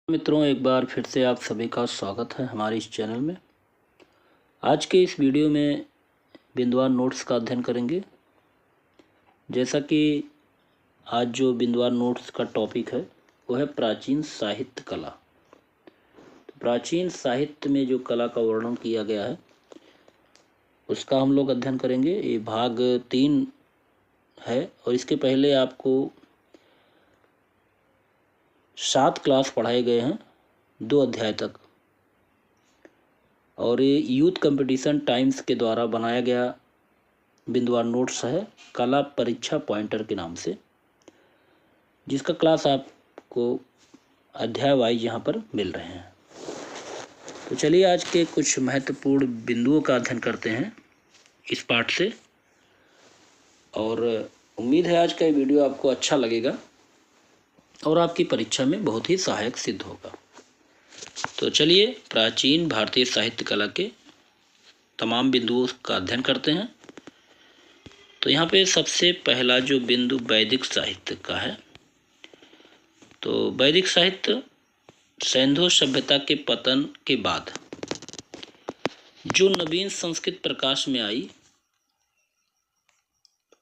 मित्रों, एक बार फिर से आप सभी का स्वागत है हमारे इस चैनल में। आज के इस वीडियो में बिंदुवार नोट्स का अध्ययन करेंगे। जैसा कि आज जो बिंदुवार नोट्स का टॉपिक है वो है प्राचीन साहित्य कला। तो प्राचीन साहित्य में जो कला का वर्णन किया गया है उसका हम लोग अध्ययन करेंगे। ये भाग 3 है और इसके पहले आपको 7 क्लास पढ़ाए गए हैं, 2 अध्याय तक, और ये यूथ कंपटीशन टाइम्स के द्वारा बनाया गया बिंदुवार नोट्स है कला परीक्षा पॉइंटर के नाम से, जिसका क्लास आपको अध्याय वाइज यहाँ पर मिल रहे हैं। तो चलिए आज के कुछ महत्वपूर्ण बिंदुओं का अध्ययन करते हैं इस पाठ से, और उम्मीद है आज का ये वीडियो आपको अच्छा लगेगा और आपकी परीक्षा में बहुत ही सहायक सिद्ध होगा। तो चलिए प्राचीन भारतीय साहित्य कला के तमाम बिंदुओं का अध्ययन करते हैं। तो यहाँ पे सबसे पहला जो बिंदु वैदिक साहित्य का है, तो वैदिक साहित्य सिंधु सभ्यता के पतन के बाद जो नवीन संस्कृत प्रकाश में आई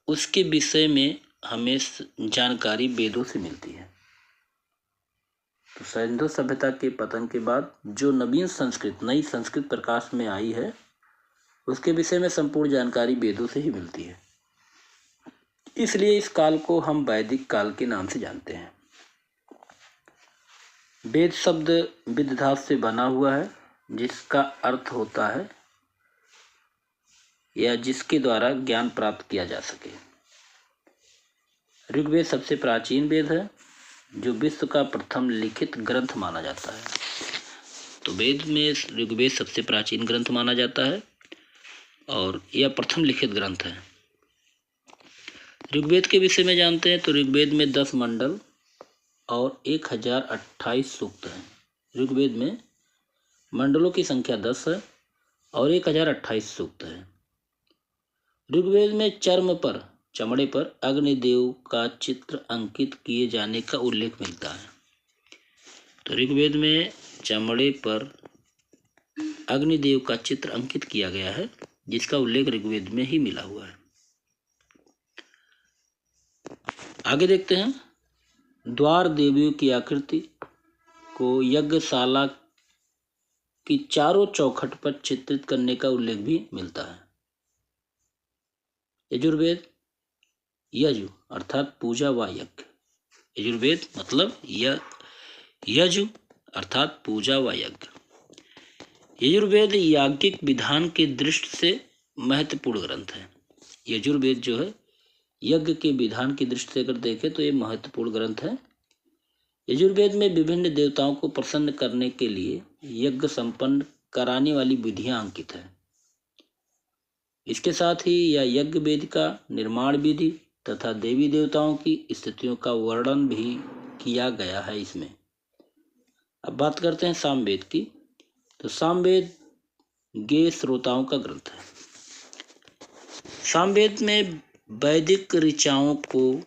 उसके विषय में हमें जानकारी वेदों से मिलती है। तो सिंधु सभ्यता के पतन के बाद जो नई संस्कृत प्रकाश में आई है उसके विषय में संपूर्ण जानकारी वेदों से ही मिलती है। इसलिए इस काल को हम वैदिक काल के नाम से जानते हैं। वेद शब्द विद धातु से बना हुआ है, जिसका अर्थ होता है या जिसके द्वारा ज्ञान प्राप्त किया जा सके। ऋग्वेद सबसे प्राचीन वेद है जो विश्व का प्रथम लिखित ग्रंथ माना जाता है। तो वेद में ऋग्वेद सबसे प्राचीन ग्रंथ माना जाता है और यह प्रथम लिखित ग्रंथ है। ऋग्वेद के विषय में जानते हैं तो ऋग्वेद में 10 मंडल और 1028 सूक्त हैं। ऋग्वेद में मंडलों की संख्या 10 है और 1028 सूक्त है। ऋग्वेद में चमड़े पर अग्निदेव का चित्र अंकित किए जाने का उल्लेख मिलता है। तो ऋग्वेद में चमड़े पर अग्निदेव का चित्र अंकित किया गया है, जिसका उल्लेख ऋग्वेद में ही मिला हुआ है। आगे देखते हैं। द्वार देवियों की आकृति को यज्ञशाला की चारों चौखट पर चित्रित करने का उल्लेख भी मिलता है। यजुर्वेद यजु अर्थात पूजा व यज्ञ। यजुर्वेद मतलब यजु अर्थात पूजा व यज्ञ। यजुर्वेद याज्ञिक विधान के दृष्टि से महत्वपूर्ण ग्रंथ है। यजुर्वेद जो है यज्ञ के विधान की दृष्टि से अगर देखें तो ये महत्वपूर्ण ग्रंथ है। यजुर्वेद में विभिन्न देवताओं को प्रसन्न करने के लिए यज्ञ संपन्न कराने वाली विधियां अंकित है। इसके साथ ही यह यज्ञ वेद का निर्माण विधि तथा देवी देवताओं की स्थितियों का वर्णन भी किया गया है इसमें। अब बात करते हैं सामवेद की। तो सामवेद ज्ञेय श्रोताओं का ग्रंथ है। सामवेद में वैदिक ऋचाओं को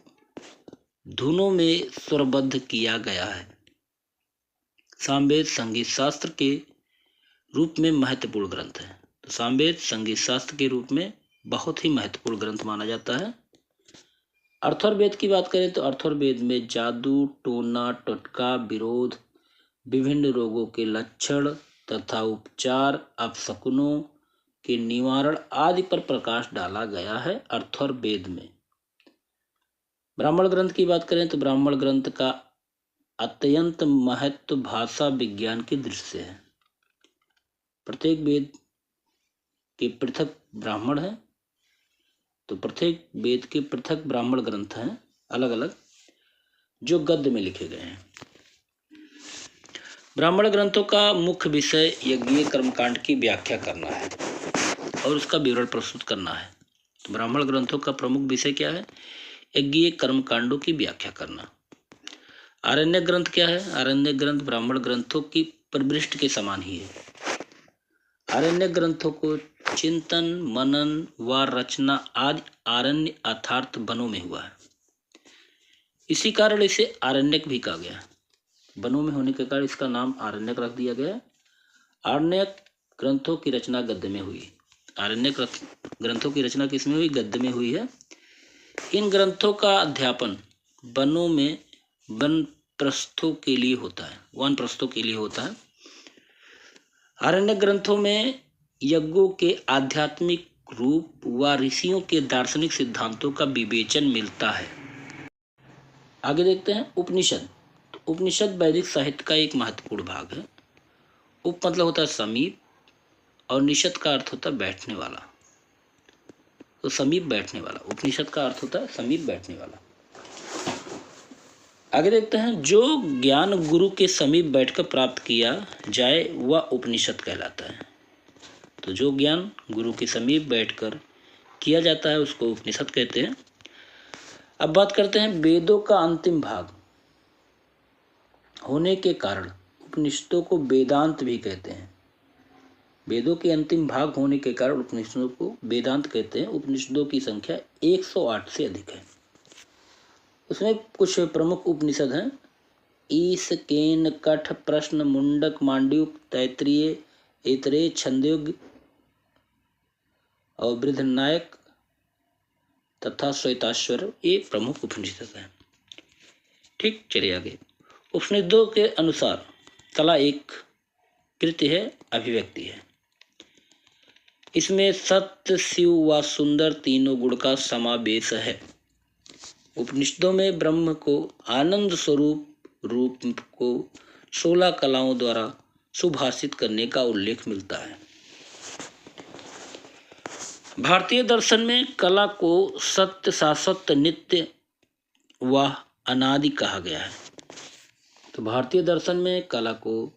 धुनों में स्वरबद्ध किया गया है। सामवेद संगीत शास्त्र के रूप में महत्वपूर्ण ग्रंथ है। तो सामवेद संगीत शास्त्र के रूप में बहुत ही महत्वपूर्ण ग्रंथ माना जाता है। अथर्ववेद की बात करें तो अथर्ववेद में जादू, टोना, टोटका, विरोध, विभिन्न रोगों के लक्षण तथा उपचार, अपशकुनों के निवारण आदि पर प्रकाश डाला गया है अथर्ववेद में। ब्राह्मण ग्रंथ की बात करें तो ब्राह्मण ग्रंथ का अत्यंत महत्व भाषा विज्ञान की दृष्टि से है। प्रत्येक वेद के पृथक ब्राह्मण है, तो प्रत्येक वेद के पृथक ब्राह्मण ग्रंथ हैं अलग अलग, जो गद्य में लिखे गए हैं। ब्राह्मण ग्रंथों का मुख्य विषय यज्ञीय कर्मकांड की व्याख्या करना है और उसका विवरण प्रस्तुत करना है। तो ब्राह्मण ग्रंथों का प्रमुख विषय क्या है? यज्ञीय कर्मकांडों की व्याख्या करना। आरण्यक ग्रंथ क्या है? आरण्यक ग्रंथ ब्राह्मण ग्रंथों की परिपृष्ठ के समान ही है। आरण्यक ग्रंथों को चिंतन, मनन व रचना आदि आरण्य अर्थात वनों में हुआ है। इसी कारण इसे आरण्यक भी कहा गया। वनों में होने के कारण इसका नाम आरण्यक रख दिया गया। आरण्यक ग्रंथों की रचना गद्य में हुई। आरण्यक ग्रंथों की रचना किसमें हुई? गद्य में हुई है। इन ग्रंथों का अध्यापन वनों में वानप्रस्थों के लिए होता है, वानप्रस्थों के लिए होता है। आरण्यक ग्रंथों में यज्ञों के आध्यात्मिक रूप व ऋषियों के दार्शनिक सिद्धांतों का विवेचन मिलता है। आगे देखते हैं उपनिषद। तो उपनिषद वैदिक साहित्य का एक महत्वपूर्ण भाग है। उप मतलब होता है समीप और निषद का अर्थ होता है बैठने वाला। तो समीप बैठने वाला, उपनिषद का अर्थ होता है समीप बैठने वाला। आगे देखते हैं जो ज्ञान गुरु के समीप बैठकर प्राप्त किया जाए वह उपनिषद कहलाता है। तो जो ज्ञान गुरु के समीप बैठकर किया जाता है उसको उपनिषद कहते हैं। अब बात करते हैं वेदों का अंतिम भाग होने के कारण उपनिषदों को वेदांत भी कहते हैं। वेदों के अंतिम भाग होने के कारण उपनिषदों को वेदांत कहते हैं। उपनिषदों की संख्या 108 से अधिक है। उसमें कुछ प्रमुख उपनिषद हैं। ईश, केन, कठ, प्रश्न, मुंडक, मांडव्य, तैत्तिरीय, ऐतरेय, छंदोग्य और बृहन्नायक तथा श्वेताश्वर, ये प्रमुख उपनिषद हैं। ठीक, चलिए आगे। उपनिषदों के अनुसार कला एक कृत्य है, अभिव्यक्ति है। इसमें सत्य, शिव व सुंदर तीनों गुण का समावेश है। उपनिषदों में ब्रह्म को आनंद स्वरूप रूप को 16 कलाओं द्वारा सुभाषित करने का उल्लेख मिलता है। भारतीय दर्शन में कला को सत्य, शाश्वत, नित्य व अनादि कहा गया है। तो भारतीय दर्शन में कला को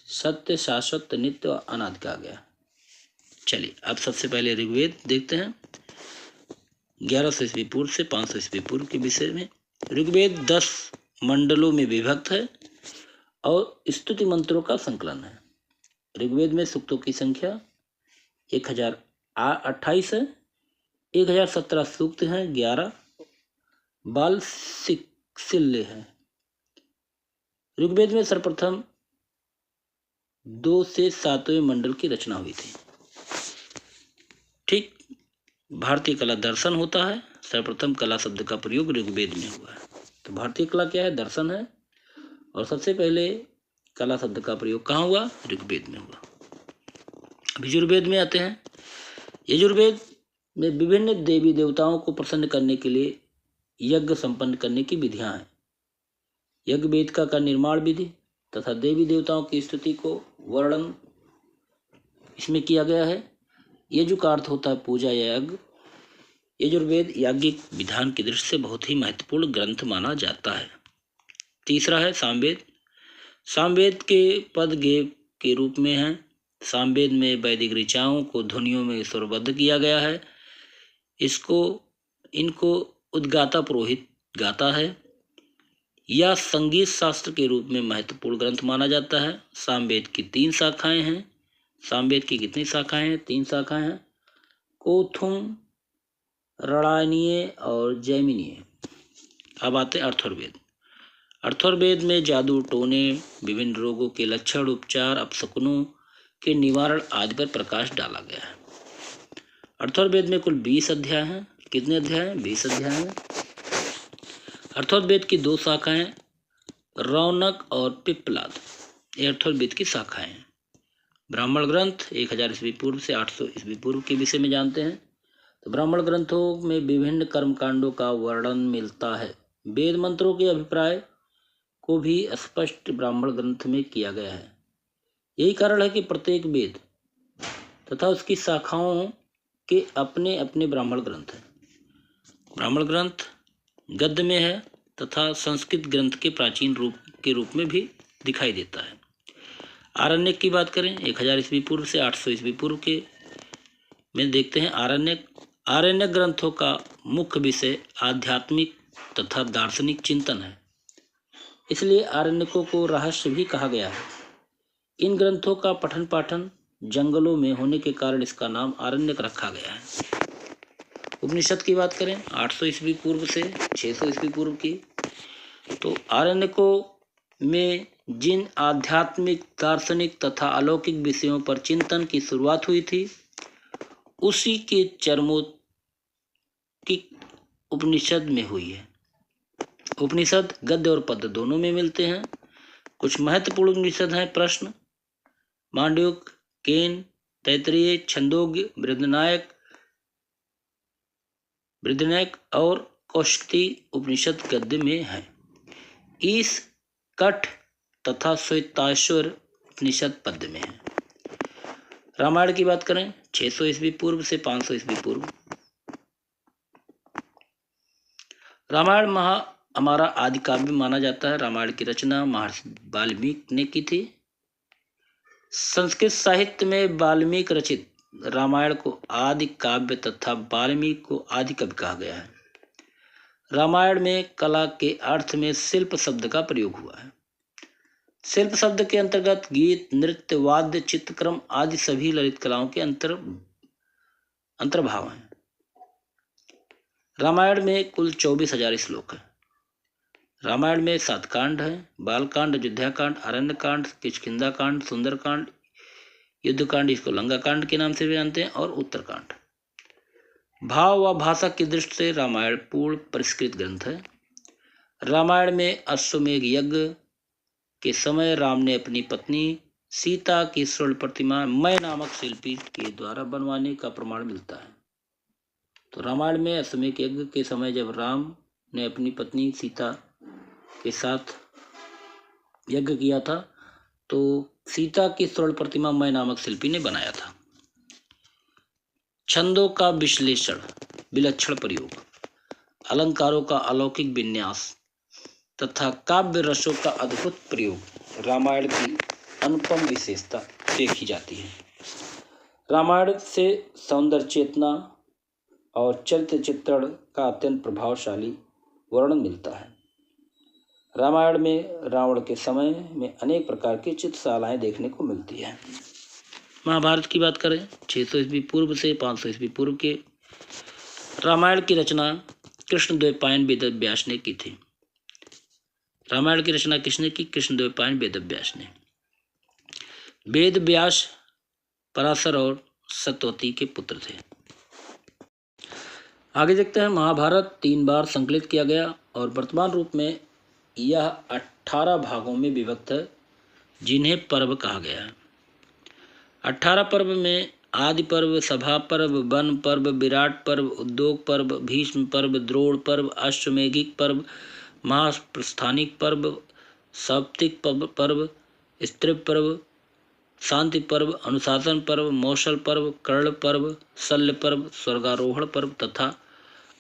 सत्य, शाश्वत, नित्य व अनादि कहा गया। चलिए अब सबसे पहले ऋग्वेद देखते हैं। 1100 ईस्वी पूर्व से 500 ईस्वी पूर्व के विषय में। ऋग्वेद 10 मंडलों में विभक्त है और स्तुति मंत्रों का संकलन है। ऋग्वेद में सूक्तों की संख्या 1028 है। 1017 सूक्त हैं, 11 बाल सिल्ले हैं। ऋग्वेद में सर्वप्रथम 2 से 7वें मंडल की रचना हुई थी। ठीक, भारतीय कला दर्शन होता है। सर्वप्रथम कला शब्द का प्रयोग ऋग्वेद में हुआ है। तो भारतीय कला क्या है? दर्शन है। और सबसे पहले कला शब्द का प्रयोग कहाँ हुआ? ऋग्वेद में हुआ। अब यजुर्वेद में आते हैं। यजुर्वेद में विभिन्न देवी देवताओं को प्रसन्न करने के लिए यज्ञ संपन्न करने की विधियां हैं। यज्ञ वेदिका का निर्माण विधि तथा देवी देवताओं की स्तुति को वर्णन इसमें किया गया है। यजु का अर्थ होता है पूजा या यज्ञ। यजुर्वेद याज्ञिक विधान की दृष्टि से बहुत ही महत्वपूर्ण ग्रंथ माना जाता है। तीसरा है सामवेद। सामवेद के पद गेय के रूप में है। सामवेद में वैदिक ऋचाओं को ध्वनियों में स्वरबद्ध किया गया है। इनको उद्गाता पुरोहित गाता है। यह संगीत शास्त्र के रूप में महत्वपूर्ण ग्रंथ माना जाता है। सामवेद की 3 शाखाएं हैं। सामवेद की कितनी शाखाएं हैं? 3 शाखाएं हैं, कोथुम, रणायनीय और जैमिनीय। अब आते हैं अर्थर्वेद। अर्थर्वेद में जादू टोने, विभिन्न रोगों के लक्षण, उपचार, अपशकुनों के निवारण आदि पर प्रकाश डाला गया है। अर्थर्वेद में कुल 20 अध्याय हैं। कितने अध्याय हैं? 20 अध्याय हैं। अर्थर्वेद की 2 शाखाएं, रौनक और पिप्पलाद, ये अर्थर्वेद की शाखाएं हैं। ब्राह्मण ग्रंथ 1000 ईस्वी पूर्व से 800 ईस्वी पूर्व के विषय में जानते हैं। तो ब्राह्मण ग्रंथों में विभिन्न कर्मकांडों का वर्णन मिलता है। वेद मंत्रों के अभिप्राय को भी स्पष्ट ब्राह्मण ग्रंथ में किया गया है। यही कारण है कि प्रत्येक वेद तथा उसकी शाखाओं के अपने अपने ब्राह्मण ग्रंथ हैं। ब्राह्मण ग्रंथ गद्य में है तथा संस्कृत ग्रंथ के प्राचीन रूप के रूप में भी दिखाई देता है। आरण्यक की बात करें 1000 ईस्वी पूर्व से 800 ईस्वी पूर्व के में देखते हैं। आरण्यक ग्रंथों का मुख्य विषय आध्यात्मिक तथा दार्शनिक चिंतन है, इसलिए आरण्यकों को रहस्य भी कहा गया है। इन ग्रंथों का पठन पाठन जंगलों में होने के कारण इसका नाम आरण्यक रखा गया है। उपनिषद की बात करें 800 ईस्वी पूर्व से 600 ईस्वी पूर्व की, तो आरण्यकों में जिन आध्यात्मिक, दार्शनिक तथा अलौकिक विषयों पर चिंतन की शुरुआत हुई थी, उसी के चरमोत्कर्ष उपनिषद में हुई है। उपनिषद गद्य और पद्य दोनों में मिलते हैं। कुछ महत्वपूर्ण उपनिषद हैं। प्रश्न: मांडव्य, केन, तैत्तिरीय, छंदोग्य, बृहदारण्यक और कौशिकी उपनिषद गद्य में है। ईश, कठ तथा श्वेताश्वर उपनिषद पद्य में है। रामायण की बात करें 600 ईस्वी पूर्व से 500 ईस्वी पूर्व। रामायण हमारा आदि काव्य माना जाता है। रामायण की रचना महर्षि वाल्मीकि ने की थी। संस्कृत साहित्य में वाल्मीकि रचित रामायण को आदि काव्य तथा वाल्मीकि को आदि कवि कहा गया है। रामायण में कला के अर्थ में शिल्प शब्द का प्रयोग हुआ है। शिल्प शब्द के अंतर्गत गीत, नृत्य, वाद्य, चित्रक्रम आदि सभी ललित कलाओं के अंतर्भाव हैं। रामायण में कुल 24,000 श्लोक हैं। रामायण में 7 कांड हैं: बालकांड, अयोध्याकांड, अरण्यकांड, किष्किंधाकांड, सुंदरकांड, युद्धकांड, इसको लंकाकांड के नाम से भी जानते हैं, और उत्तरकांड। भाव व भाषा की दृष्टि से रामायण पूर्ण परिष्कृत ग्रंथ है। रामायण में अश्वमेध यज्ञ के समय राम ने अपनी पत्नी सीता की स्वर्ण प्रतिमा मय नामक शिल्पी के द्वारा बनवाने का प्रमाण मिलता है। तो रामायण में अश्वमेध यज्ञ के समय जब राम ने अपनी पत्नी सीता के साथ यज्ञ किया था, तो सीता की स्वर्ण प्रतिमा मय नामक शिल्पी ने बनाया था। छंदों का विश्लेषण, विलक्षण प्रयोग, अलंकारों का अलौकिक विन्यास तथा काव्य रसों का अद्भुत प्रयोग रामायण की अनुपम विशेषता देखी जाती है। रामायण से सौंदर्य चेतना और चरित्र चित्रण का अत्यंत प्रभावशाली वर्णन मिलता है। रामायण में रावण के समय में अनेक प्रकार की चित्रशालाएं देखने को मिलती है। महाभारत की बात करें 600 ईस्वी पूर्व से 500 ईस्वी पूर्व के रामायण की रचना कृष्णद्वैपायन वेदव्यास ने की थी। रामायण की रचना किसने की? कृष्णद्वैपायन वेदव्यास ने। वेदव्यास पराशर और सत्यवती के पुत्र थे। आगे देखते हैं। महाभारत 3 बार संकलित किया गया और वर्तमान रूप में यह 18 भागों में विभक्त है, जिन्हें पर्व कहा गया है। 18 पर्व में आदि पर्व, सभा पर्व, वन पर्व, विराट पर्व, उद्योग पर्व, भीष्म पर्व, द्रोण पर्व, अश्वमेधिक पर्व, महाप्रस्थानिक पर्व, सौप्तिक पर्व, स्त्री पर्व, शांति पर्व, अनुशासन पर्व, मौसल पर्व, कर्ण पर्व, शल्य पर्व, स्वर्गारोहण पर्व तथा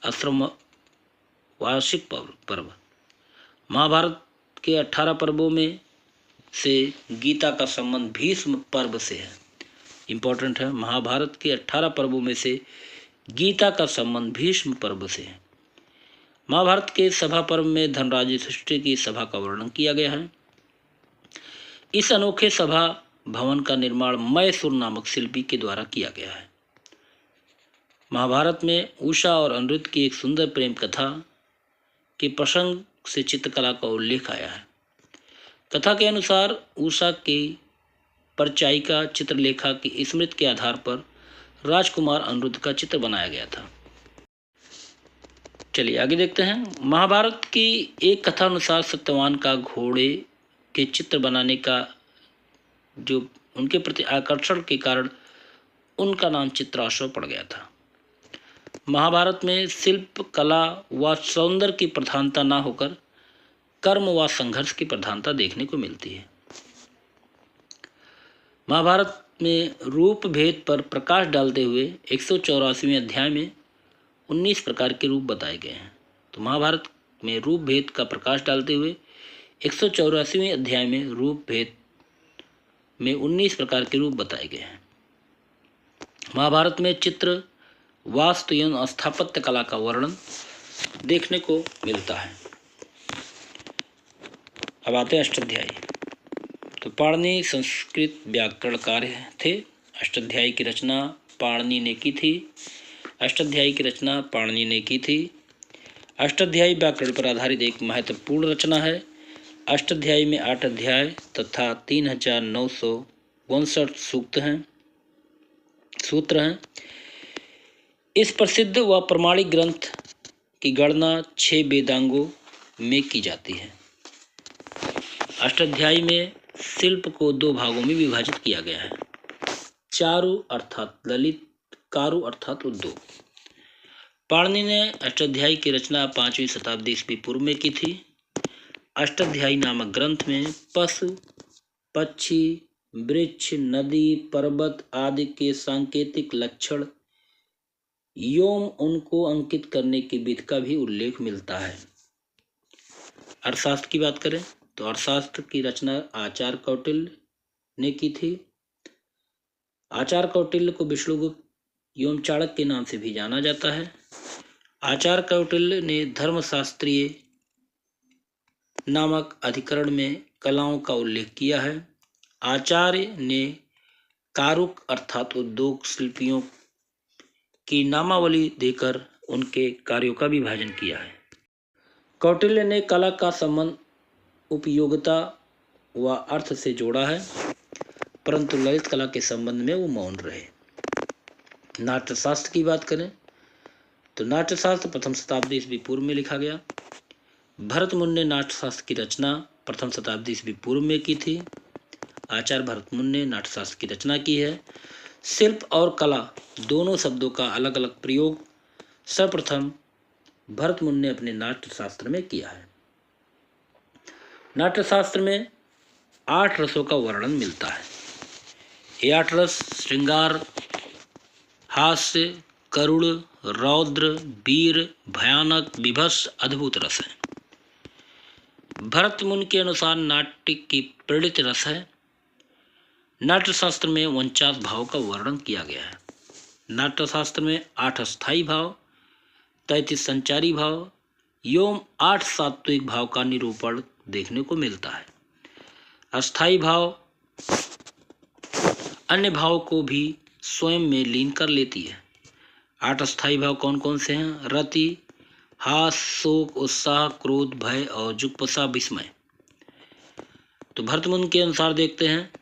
आश्रमवासिक पर्व। महाभारत के 18 पर्वों में से गीता का संबंध भीष्म पर्व से है। इम्पोर्टेंट है, महाभारत के 18 पर्वों में से गीता का संबंध भीष्म पर्व से है। महाभारत के सभा पर्व में धनराज युधिष्ठिर की सभा का वर्णन किया गया है। इस अनोखे सभा भवन का निर्माण मयसुर नामक शिल्पी के द्वारा किया गया है। महाभारत में उषा और अनिरुद्ध की एक सुंदर प्रेम कथा के प्रसंग से चित्रकला का उल्लेख आया है। कथा के अनुसार उषा की परिचायिका चित्रलेखा की स्मृति के आधार पर राजकुमार अनिरुद्ध का चित्र बनाया गया था। चलिए आगे देखते हैं। महाभारत की एक कथा अनुसार सत्यवान का घोड़े के चित्र बनाने का जो उनके प्रति आकर्षण के कारण उनका नाम चित्राश्व पड़ गया था। महाभारत में शिल्प कला व सौंदर्य की प्रधानता न होकर कर्म व संघर्ष की प्रधानता देखने को मिलती है। महाभारत में रूप भेद पर प्रकाश डालते हुए 184वें अध्याय में 19 प्रकार के रूप बताए गए हैं। तो महाभारत में रूप भेद का प्रकाश डालते हुए 184वें अध्याय में रूप भेद में 19 प्रकार के रूप बताए गए हैं। महाभारत में चित्र, वास्तु एवं स्थापत्य कला का वर्णन देखने को मिलता है। अब आते हैं अष्टाध्यायी। तो पाणिनि संस्कृत व्याकरणकार थे। अष्टाध्यायी की रचना पाणिनि ने की थी। अष्टाध्यायी की रचना पाणिनि ने की थी। अष्टाध्यायी व्याकरण पर आधारित एक महत्वपूर्ण रचना है। अष्टाध्यायी में 8 अध्याय तथा 3959 सूत्र हैं। इस प्रसिद्ध व प्रमाणिक ग्रंथ की गणना 6 वेदांगों में की जाती है। अष्टाध्यायी में शिल्प को 2 भागों में विभाजित किया गया है, चारु अर्थात ललित, कारु अर्थात उद्योग। पाणिनि ने अष्टाध्यायी की रचना 5वीं शताब्दी ईस्वी पूर्व में की थी। अष्टाध्यायी नामक ग्रंथ में पशु, पक्षी, वृक्ष, नदी, पर्वत आदि के सांकेतिक लक्षण एवं उनको अंकित करने की विधि का भी उल्लेख मिलता है। अर्थशास्त्र की बात करें तो अर्थशास्त्र की रचना आचार्य कौटिल्य ने की थी। आचार्य कौटिल्य को विष्णुगुप्त एवं चाणक्य के नाम से भी जाना जाता है। आचार्य कौटिल्य ने धर्मशास्त्रीय नामक अधिकरण में कलाओं का उल्लेख किया है। आचार्य ने कारुक अर्थात उद्योग शिल्पियों की नामावली देकर उनके कार्यों का विभाजन किया है। कौटिल्य ने कला का संबंध उपयोगिता व अर्थ से जोड़ा है, परंतु ललित कला के संबंध में वो मौन रहे। नाट्यशास्त्र की बात करें तो नाट्यशास्त्र प्रथम शताब्दी ईस्वी पूर्व में लिखा गया। भरत मुनि ने नाट्यशास्त्र की रचना प्रथम शताब्दी ईस्वी पूर्व में की थी। आचार्य भरत मुनि ने नाट्यशास्त्र की रचना की है। शिल्प और कला दोनों शब्दों का अलग अलग प्रयोग सर्वप्रथम भरत मुनि ने अपने नाट्यशास्त्र में किया है। नाट्यशास्त्र में 8 रसों का वर्णन मिलता है। ये 8 रस श्रृंगार, हास्य, करुण, रौद्र, वीर, भयानक, विभत्स, अद्भुत रस है। भरत मुनि के अनुसार नाट्य की प्रेरित रस है। नाट्यशास्त्र में 49 भाव का वर्णन किया गया है। नाट्यशास्त्र में 8 अस्थायी भाव, 33 संचारी भाव एवं 8 सात्विक भाव का निरूपण देखने को मिलता है। अस्थायी भाव अन्य भाव को भी स्वयं में लीन कर लेती है। 8 अस्थायी भाव कौन कौन से हैं? रति, हास, शोक, उत्साह, क्रोध, भय और जुगपसा, विस्मय। तो भरत मुनि के अनुसार देखते हैं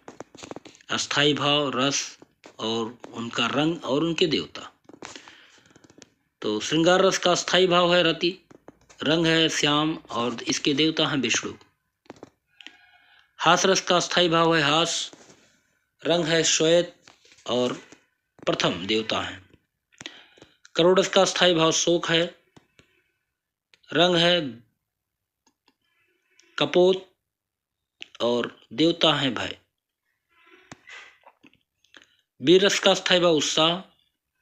अस्थायी भाव, रस और उनका रंग और उनके देवता। तो श्रृंगार रस का अस्थायी भाव है रति, रंग है श्याम और इसके देवता हैं विष्णु। हास रस का अस्थायी भाव है हास, रंग है श्वेत और प्रथम देवता हैं। करुण रस का अस्थायी भाव शोक है, रंग है कपोत और देवता हैं भय। वीर रस का अस्थायी भाव उत्साह,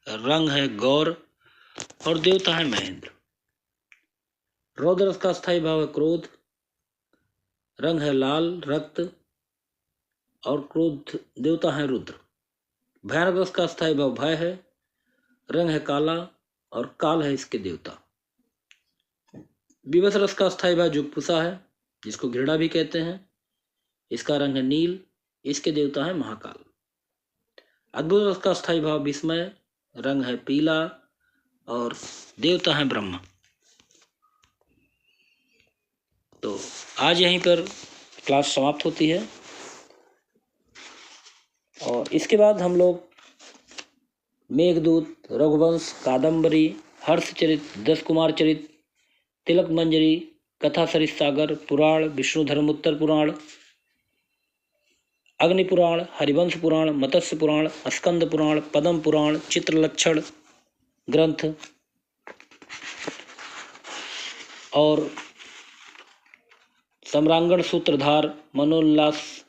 रंग है गौर और देवता है महेंद्र। रौद्र रस का अस्थायी भाव है क्रोध, रंग है लाल रक्त और क्रोध देवता है रुद्र। भयानक रस का अस्थायी भाव भय है, रंग है काला और काल है इसके देवता। विवश रस का अस्थायी भाव जुगपुषा है, जिसको घृणा भी कहते हैं, इसका रंग है नील, इसके देवता है महाकाल। अद्भुत रस का अस्थायी भाव विस्मय, रंग है पीला और देवता है ब्रह्मा। तो आज यहीं पर क्लास समाप्त होती है और इसके बाद हम लोग मेघदूत, रघुवंश, कादम्बरी, हर्षचरित, 10 कुमार चरित, तिलक मंजरी, कथा सरित सागर, पुराण, विष्णु धर्मोत्तर पुराण, अग्नि पुराण, हरिवंश पुराण, मत्स्य पुराण, स्कंद पुराण, पद्म पुराण, चित्रलक्षण ग्रंथ और सम्रांगण सूत्रधार, मनोल्लास,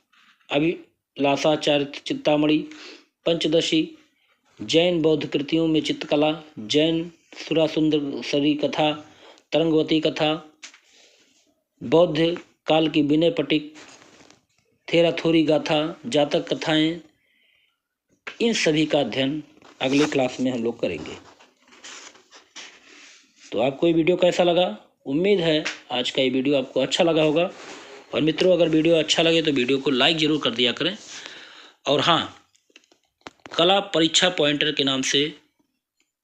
अभिलाषाचार्य चिंतामणि, पंचदशी, जैन बौद्ध कृतियों में चित्रकला, जैन सुरासुंदरी कथा, तरंगवती कथा, बौद्ध काल की विनय पटिक, थेराथोरी गाथा, जातक कथाएं, इन सभी का अध्ययन अगले क्लास में हम लोग करेंगे। तो आपको ये वीडियो कैसा लगा? उम्मीद है आज का ये वीडियो आपको अच्छा लगा होगा। और मित्रों, अगर वीडियो अच्छा लगे तो वीडियो को लाइक ज़रूर कर दिया करें। और हाँ, कला परीक्षा पॉइंटर के नाम से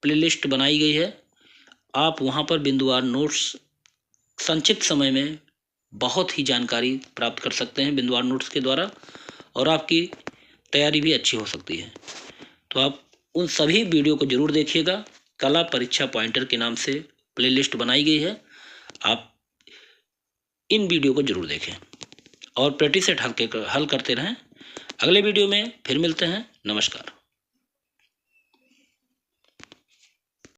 प्लेलिस्ट बनाई गई है, आप वहाँ पर बिंदुवार नोट्स संक्षिप्त समय में बहुत ही जानकारी प्राप्त कर सकते हैं बिंदुवार नोट्स के द्वारा, और आपकी तैयारी भी अच्छी हो सकती है। तो आप उन सभी वीडियो को जरूर देखिएगा। कला परीक्षा पॉइंटर के नाम से प्लेलिस्ट बनाई गई है, आप इन वीडियो को जरूर देखें और प्रैक्टिस सेट हल करते रहें। अगले वीडियो में फिर मिलते हैं। नमस्कार।